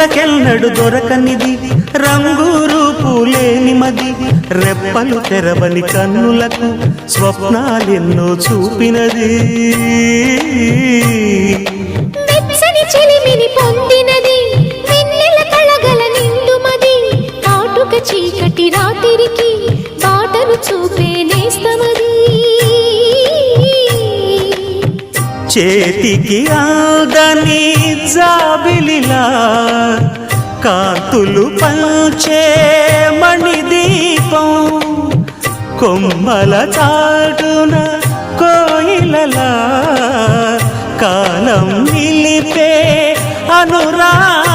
కళ్ళకెన్నడు దొరకనిది రంగు రూపు లేని మది రెప్పలు తెరవని కన్నులకు స్వప్నాలెన్నో చూపినది వెచ్చని చెలిమిని పొందినది వెన్నెల కళగల నిండుమది కాటుక చీకటి రాత్రికి బాటను చూపే నేస్తమది చేతికి ఆదని జాబిలిలా కాంతులు పంచే మణిదీపం కొమ్మల చాటున కోయిలలా కాలం నిలిపే అనురాగం